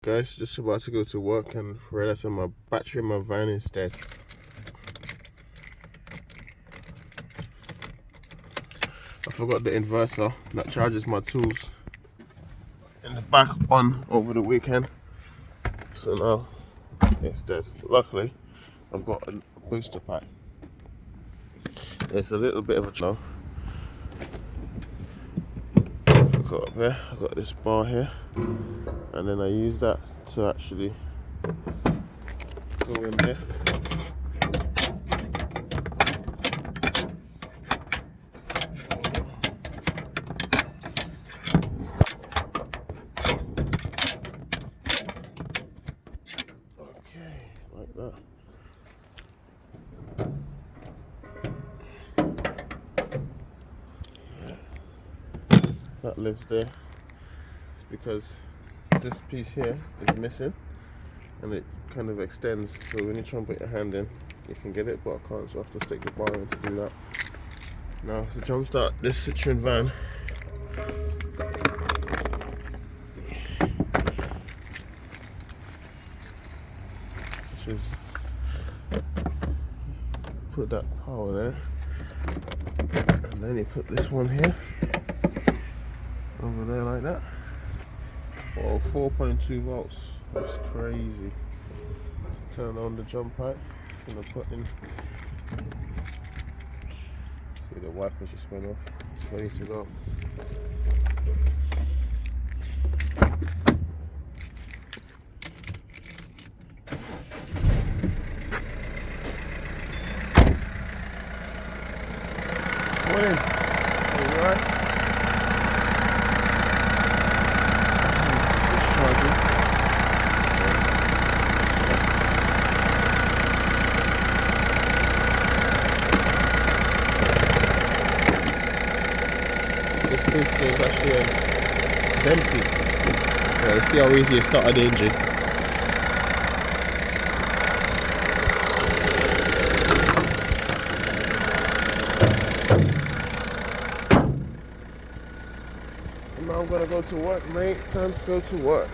Guys, just about to go to work and realize my battery in my van is dead. I forgot the inverter that charges my tools in the back on over the weekend, so now it's dead. Luckily I've got a booster pack. There's a little bit of a now. I've got this bar here, and then I use that to actually go in here. Okay, like that. That lives there. It's because this piece here is missing and it kind of extends, so when you try and put your hand in you can get it, but I can't, so I have to stick the bar in to do that. Now to jumpstart this Citroen van, which is put that power there, and then you put this one here over there like that. Oh, 4.2 volts. That's crazy. Turn on the jump pipe. Gonna put in. See, the wiper just went off. It's ready to go. Morning. Are you alright? This booster is actually empty. Yeah, you see how easy it started the engine. And now I'm gonna go to work, mate. Time to go to work.